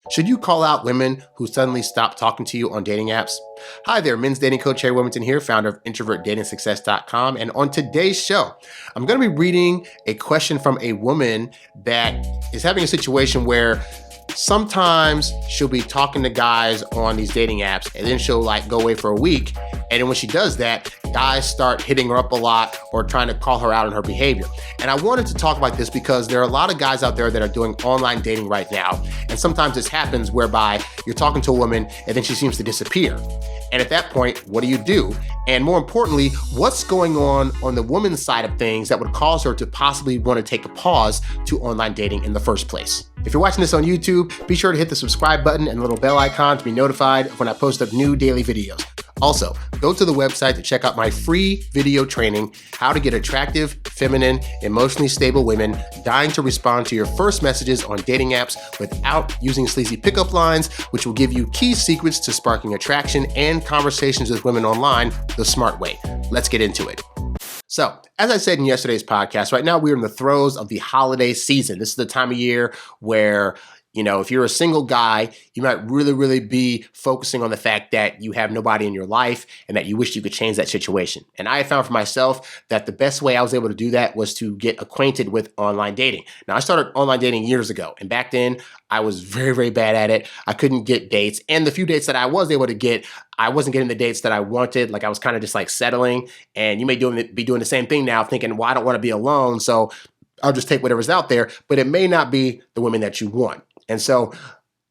Should you call out women who suddenly stop talking to you on dating apps? Hi there, men's dating coach HarryWilmington here, founder of introvertdatingsuccess.com. And on today's show, I'm going to be reading a question from a woman that is having a situation where sometimes she'll be talking to guys on these dating apps and then she'll go away for a week. And then when she does that, guys start hitting her up a lot or trying to call her out on her behavior. And I wanted to talk about this because there are a lot of guys out there that are doing online dating right now. And sometimes this happens whereby you're talking to a woman and then she seems to disappear. And at that point, what do? And more importantly, what's going on the woman's side of things that would cause her to possibly want to take a pause to online dating in the first place? If you're watching this on YouTube, be sure to hit the subscribe button and the little bell icon to be notified when I post up new daily videos. Also, go to the website to check out my free video training, How to Get Attractive, Feminine, Emotionally Stable Women Dying to Respond to Your First Messages on Dating Apps Without Using Sleazy Pickup Lines, which will give you key secrets to sparking attraction and conversations with women online the smart way. Let's get into it. So, as I said in yesterday's podcast, right now we're in the throes of the holiday season. This is the time of year where if you're a single guy, you might really be focusing on the fact that you have nobody in your life and that you wish you could change that situation. And I found for myself that the best way I was able to do that was to get acquainted with online dating. Now, I started online dating years ago, and back then I was very bad at it. I couldn't get dates. And the few dates that I was able to get, I wasn't getting the dates that I wanted. I was kind of just settling. And you may be doing the same thing now, thinking, well, I don't want to be alone, so I'll just take whatever's out there. But it may not be the women that you want. And so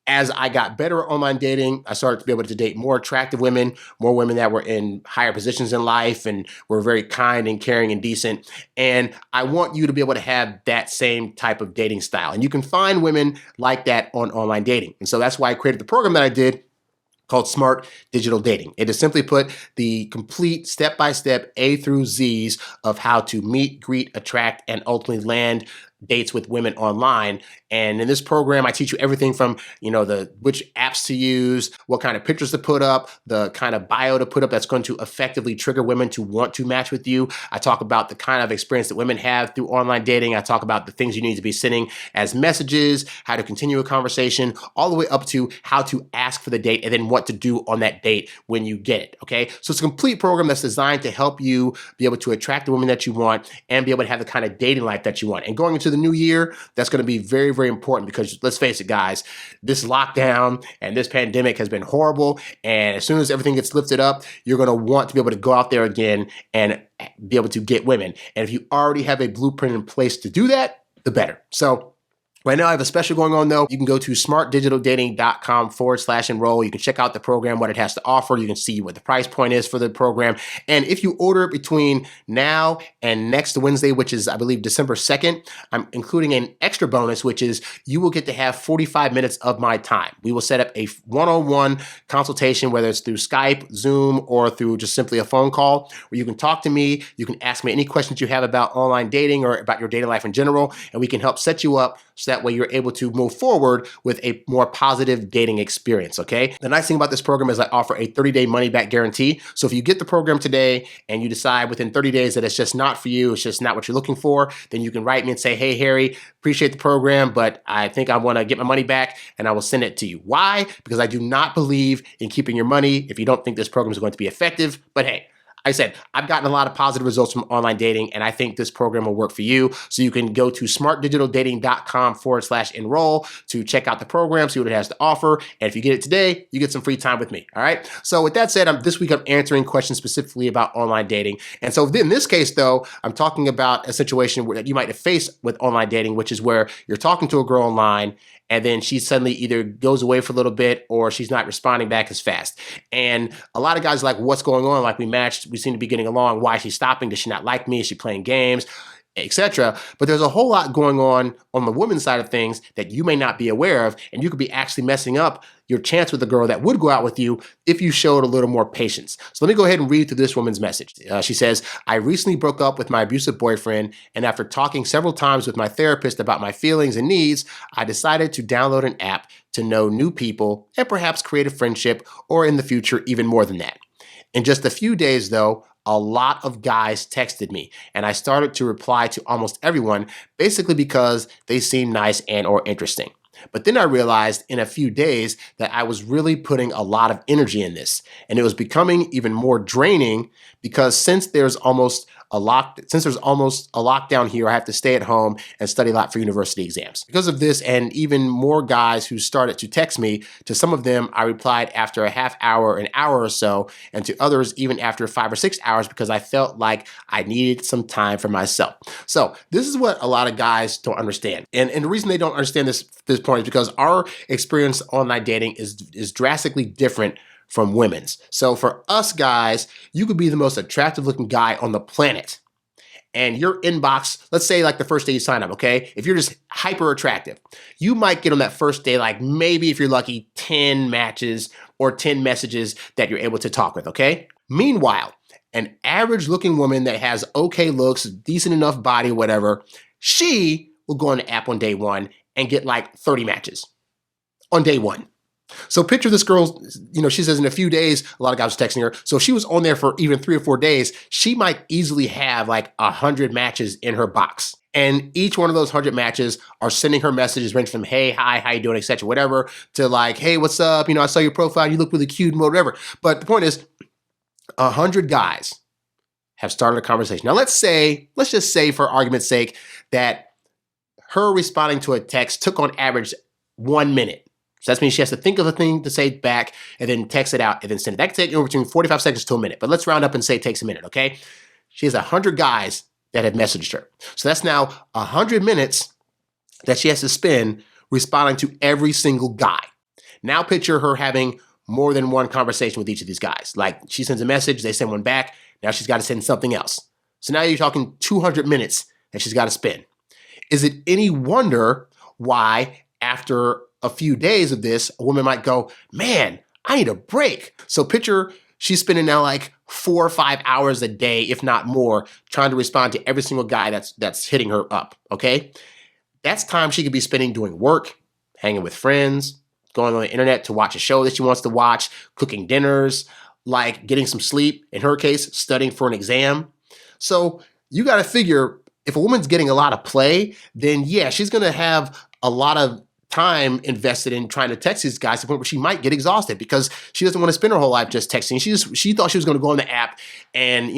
as I got better at online dating, I started to be able to date more attractive women, more women that were in higher positions in life and were very kind and caring and decent. And I want you to be able to have that same type of dating style. And you can find women like that on online dating. And so that's why I created the program that I did called Smart Digital Dating. It is simply put the complete step-by-step A through Z's of how to meet, greet, attract, and ultimately land dates with women online. And in this program, I teach you everything from, which apps to use, what kind of pictures to put up, the kind of bio to put up that's going to effectively trigger women to want to match with you. I talk about the kind of experience that women have through online dating. I talk about the things you need to be sending as messages, how to continue a conversation, all the way up to how to ask for the date and then what to do on that date when you get it, okay? So it's a complete program that's designed to help you be able to attract the women that you want and be able to have the kind of dating life that you want. And going into the new year, that's going to be very important because let's face it, guys, this lockdown and this pandemic has been horrible. And as soon as everything gets lifted up, you're going to want to be able to go out there again and be able to get women. And if you already have a blueprint in place to do that, the better. So right now, I have a special going on, though. You can go to smartdigitaldating.com/enroll. You can check out the program, what it has to offer. You can see what the price point is for the program. And if you order it between now and next Wednesday, which is, I believe, December 2nd, I'm including an extra bonus, which is you will get to have 45 minutes of my time. We will set up a one-on-one consultation, whether it's through Skype, Zoom, or through just simply a phone call, where you can talk to me. You can ask me any questions you have about online dating or about your dating life in general, and we can help set you up so that way you're able to move forward with a more positive dating experience, okay? The nice thing about this program is I offer a 30-day money-back guarantee. So if you get the program today and you decide within 30 days that it's just not for you, it's just not what you're looking for, then you can write me and say, hey, Harry, appreciate the program, but I think I want to get my money back, and I will send it to you. Why? Because I do not believe in keeping your money if you don't think this program is going to be effective. But hey, I said, I've gotten a lot of positive results from online dating, and I think this program will work for you. So you can go to smartdigitaldating.com/enroll to check out the program, see what it has to offer. And if you get it today, you get some free time with me. All right. So with that said, this week I'm answering questions specifically about online dating. And so in this case, though, I'm talking about a situation that you might have faced with online dating, which is where you're talking to a girl online and then she suddenly either goes away for a little bit or she's not responding back as fast. And a lot of guys are like, what's going on? Like, we matched, we seem to be getting along. Why is she stopping? Does she not like me? Is she playing games? Etc. But there's a whole lot going on the women's side of things that you may not be aware of, and you could be actually messing up your chance with a girl that would go out with you if you showed a little more patience. So let me go ahead and read through this woman's message. She says, I recently broke up with my abusive boyfriend, and after talking several times with my therapist about my feelings and needs, I decided to download an app to know new people and perhaps create a friendship, or in the future, even more than that. In just a few days, though, a lot of guys texted me, and I started to reply to almost everyone, basically because they seemed nice and or interesting. But then I realized in a few days that I was really putting a lot of energy in this, and it was becoming even more draining because since there's almost a lockdown here, I have to stay at home and study a lot for university exams. Because of this, and even more guys who started to text me, to some of them I replied after a half hour, an hour or so, and to others even after 5 or 6 hours because I felt like I needed some time for myself. So this is what a lot of guys don't understand. And the reason they don't understand this point is because our experience online dating is drastically different from women's. So for us guys, you could be the most attractive looking guy on the planet. And your inbox, let's say like the first day you sign up, okay? If you're just hyper attractive, you might get on that first day, like maybe if you're lucky, 10 matches or 10 messages that you're able to talk with, okay? Meanwhile, an average looking woman that has okay looks, decent enough body, whatever, she will go on the app on day one and get like 30 matches on day one. So picture this girl, she says in a few days, a lot of guys are texting her. So if she was on there for even 3 or 4 days, she might easily have like 100 matches in her box. And each one of those 100 matches are sending her messages ranging from, hey, hi, how you doing, etc., whatever, to like, hey, what's up? I saw your profile, you look really cute, whatever. But the point is, 100 guys have started a conversation. Now let's just say for argument's sake that her responding to a text took on average 1 minute. So that means she has to think of a thing to say back and then text it out and then send it. That could take anywhere between 45 seconds to a minute, but let's round up and say it takes a minute, okay? She has 100 guys that have messaged her. So that's now 100 minutes that she has to spend responding to every single guy. Now picture her having more than one conversation with each of these guys. Like she sends a message, they send one back, now she's got to send something else. So now you're talking 200 minutes that she's got to spend. Is it any wonder why after a few days of this, a woman might go, man, I need a break. So picture she's spending now like 4 or 5 hours a day, if not more, trying to respond to every single guy that's hitting her up, okay? That's time she could be spending doing work, hanging with friends, going on the internet to watch a show that she wants to watch, cooking dinners, like getting some sleep, in her case, studying for an exam. So you got to figure if a woman's getting a lot of play, then yeah, she's going to have a lot of time invested in trying to text these guys to the point where she might get exhausted because she doesn't want to spend her whole life just texting. She thought she was going to go on the app and,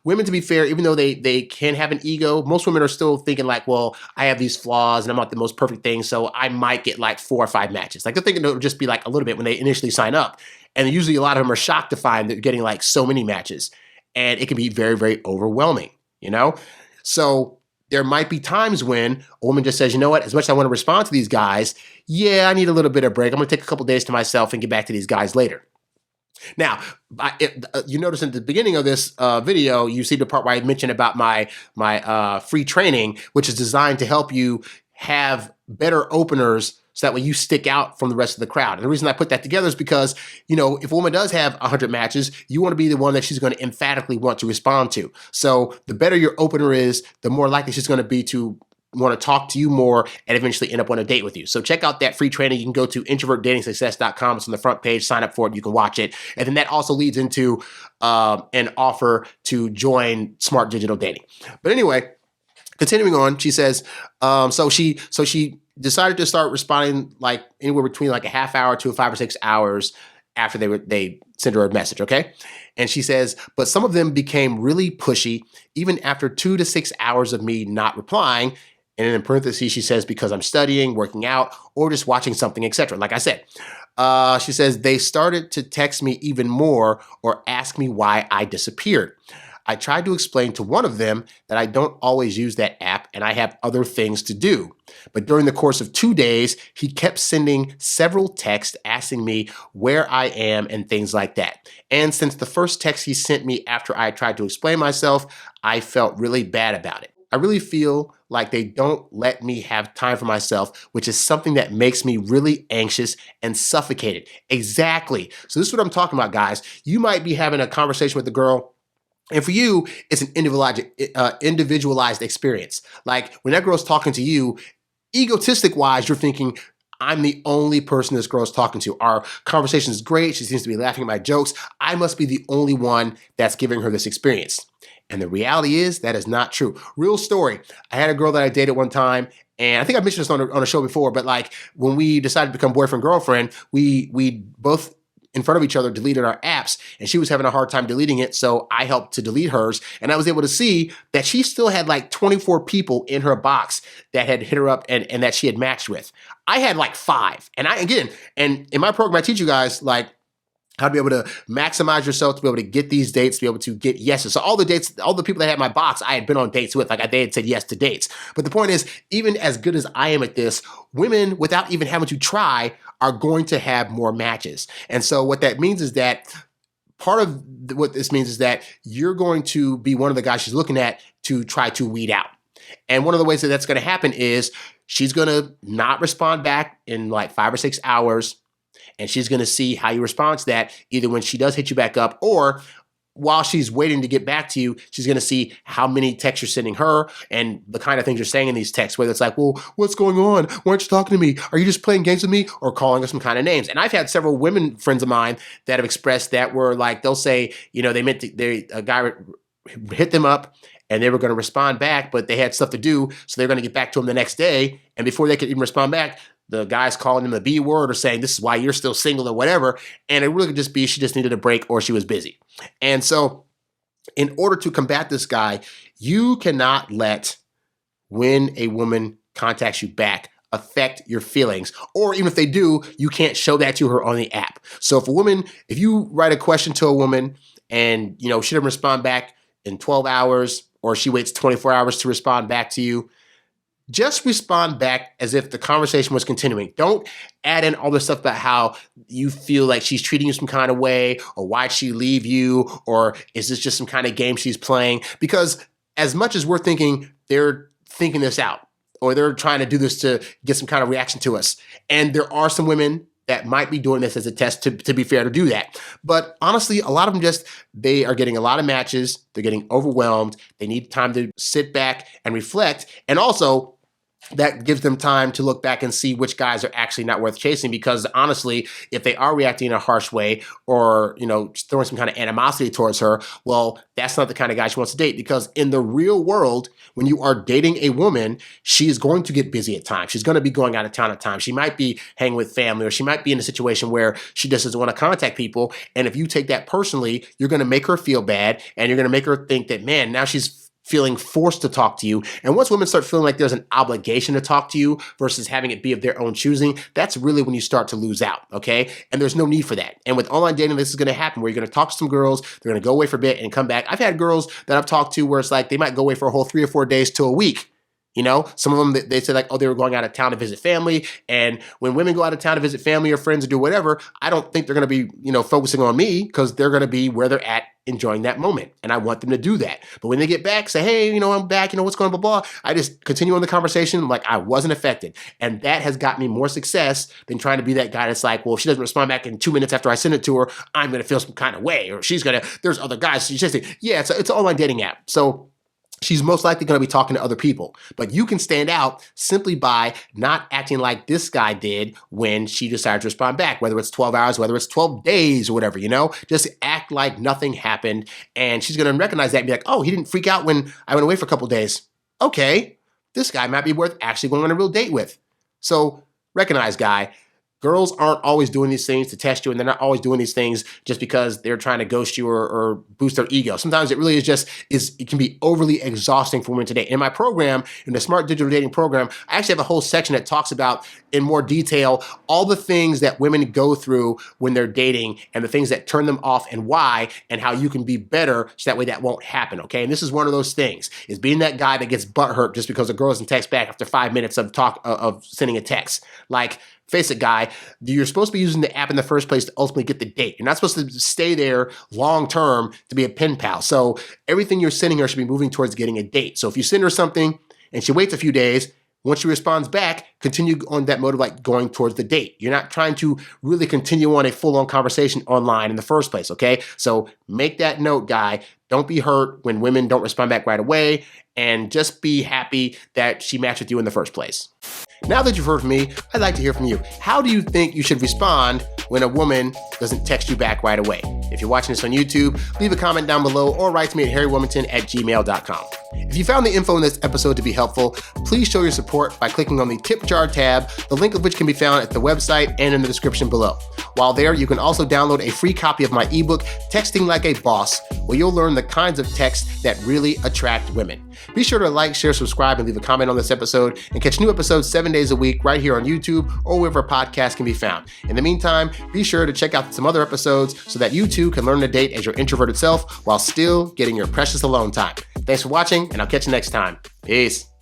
women, to be fair, even though they can have an ego, most women are still thinking like, well, I have these flaws and I'm not the most perfect thing, so I might get like 4 or 5 matches. Like they're thinking it'll just be like a little bit when they initially sign up. And usually a lot of them are shocked to find they're getting like so many matches. And it can be very, very overwhelming, So there might be times when a woman just says, you know what, as much as I want to respond to these guys, yeah, I need a little bit of break. I'm going to take a couple days to myself and get back to these guys later. Now, you notice in the beginning of this video, you see the part where I mentioned about my free training, which is designed to help you have better openers so that way you stick out from the rest of the crowd. And the reason I put that together is because, if a woman does have 100 matches, you want to be the one that she's going to emphatically want to respond to. So the better your opener is, the more likely she's going to be to want to talk to you more and eventually end up on a date with you. So check out that free training. You can go to introvertdatingsuccess.com. It's on the front page. Sign up for it. You can watch it. And then that also leads into an offer to join Smart Digital Dating. But anyway, continuing on, she says, so she decided to start responding like anywhere between like a half hour to 5 or 6 hours after they sent her a message, okay? And she says, but some of them became really pushy even after 2 to 6 hours of me not replying. And in parentheses, she says, because I'm studying, working out, or just watching something, etc. Like I said, she says, they started to text me even more or ask me why I disappeared. I tried to explain to one of them that I don't always use that app and I have other things to do. But during the course of 2 days, he kept sending several texts asking me where I am and things like that. And since the first text he sent me after I tried to explain myself, I felt really bad about it. I really feel like they don't let me have time for myself, which is something that makes me really anxious and suffocated. Exactly. So this is what I'm talking about, guys. You might be having a conversation with a girl, and for you, it's an individualized experience. Like when that girl's talking to you, egotistic-wise, you're thinking, I'm the only person this girl's talking to. Our conversation is great. She seems to be laughing at my jokes. I must be the only one that's giving her this experience. And the reality is that is not true. Real story. I had a girl that I dated one time, And I think I mentioned this on a show before, but like when we decided to become boyfriend, girlfriend, we both in front of each other deleted our apps, and she was having a hard time deleting it. So I helped to delete hers, and I was able to see that she still had like 24 people in her box that had hit her up and that she had matched with. I had like 5. And and in my program, I teach you guys like how to be able to maximize yourself, to be able to get these dates, to be able to get yeses. So all the dates, all the people that had my box, I had been on dates with, like they had said yes to dates. But the point is, even as good as I am at this, women, without even having to try, are going to have more matches. And so what that means is that part of what this means is that you're going to be one of the guys she's looking at to try to weed out. And one of the ways that that's going to happen is she's going to not respond back in like 5 or 6 hours. And she's going to see how you respond to that, either when she does hit you back up or while she's waiting to get back to you, she's going to see how many texts you're sending her and the kind of things you're saying in these texts, whether it's like, well, what's going on? Why aren't you talking to me? Are you just playing games with me, or calling her some kind of names? And I've had several women friends of mine that have expressed that, were like, they'll say, a guy hit them up and they were going to respond back, but they had stuff to do. So they're going to get back to him the next day. And before they could even respond back, the guy's calling them the B word or saying, this is why you're still single or whatever. And it really could just be she just needed a break or she was busy. And so in order to combat this guy, you cannot let when a woman contacts you back affect your feelings. Or even if they do, you can't show that to her on the app. So if you write a question to a woman and she doesn't respond back in 12 hours or she waits 24 hours to respond back to you, just respond back as if the conversation was continuing. Don't add in all this stuff about how you feel like she's treating you some kind of way, or why'd she leave you, or is this just some kind of game she's playing? Because as much as we're thinking, they're thinking this out, or they're trying to do this to get some kind of reaction to us. And there are some women that might be doing this as a test to be fair to do that. But honestly, a lot of them they are getting a lot of matches. They're getting overwhelmed. They need time to sit back and reflect. And also, that gives them time to look back and see which guys are actually not worth chasing. Because honestly, if they are reacting in a harsh way or, throwing some kind of animosity towards her, well, that's not the kind of guy she wants to date. Because in the real world, when you are dating a woman, she is going to get busy at times. She's going to be going out of town at times. She might be hanging with family, or she might be in a situation where she just doesn't want to contact people. And if you take that personally, you're going to make her feel bad, and you're going to make her think that, man, now she's feeling forced to talk to you. And once women start feeling like there's an obligation to talk to you versus having it be of their own choosing, that's really when you start to lose out, okay? And there's no need for that. And with online dating, this is going to happen, where you're going to talk to some girls, they're going to go away for a bit and come back. I've had girls that I've talked to where it's like they might go away for a whole 3 or 4 days to a week. Some of them, they said like, oh, they were going out of town to visit family. And when women go out of town to visit family or friends or do whatever, I don't think they're going to be, focusing on me, because they're going to be where they're at enjoying that moment. And I want them to do that. But when they get back, say, hey, I'm back, what's going on, blah, blah. I just continue on the conversation like I wasn't affected. And that has got me more success than trying to be that guy that's like, well, if she doesn't respond back in 2 minutes after I send it to her, I'm going to feel some kind of way. Or there's other guys. She's just, yeah, it's an online dating app. So she's most likely going to be talking to other people. But you can stand out simply by not acting like this guy did when she decided to respond back, whether it's 12 hours, whether it's 12 days or whatever, just act like nothing happened. And she's going to recognize that and be like, oh, he didn't freak out when I went away for a couple of days. Okay, this guy might be worth actually going on a real date with. So recognize, guy, girls aren't always doing these things to test you, and they're not always doing these things just because they're trying to ghost you or boost their ego. Sometimes it really it can be overly exhausting for women to date. In my program, in the Smart Digital Dating program, I actually have a whole section that talks about in more detail all the things that women go through when they're dating and the things that turn them off and why, and how you can be better so that way that won't happen, okay? And this is one of those things, is being that guy that gets butthurt just because a girl doesn't text back after 5 minutes of sending a text. Like, face it, guy, you're supposed to be using the app in the first place to ultimately get the date. You're not supposed to stay there long term to be a pen pal. So everything you're sending her should be moving towards getting a date. So if you send her something and she waits a few days, once she responds back, continue on that mode of like going towards the date. You're not trying to really continue on a full-on conversation online in the first place, okay? So make that note, guy. Don't be hurt when women don't respond back right away, and just be happy that she matched with you in the first place. Now that you've heard from me, I'd like to hear from you. How do you think you should respond when a woman doesn't text you back right away? If you're watching this on YouTube, leave a comment down below or write to me at HarryWilmington@gmail.com. If you found the info in this episode to be helpful, please show your support by clicking on the tip jar tab, the link of which can be found at the website and in the description below. While there, you can also download a free copy of my ebook, Texting Like a Boss, where you'll learn the kinds of texts that really attract women. Be sure to like, share, subscribe, and leave a comment on this episode, and catch new episodes 7 days a week right here on YouTube or wherever podcasts can be found. In the meantime, be sure to check out some other episodes so that you too can learn to date as your introverted self while still getting your precious alone time. Thanks for watching, and I'll catch you next time. Peace.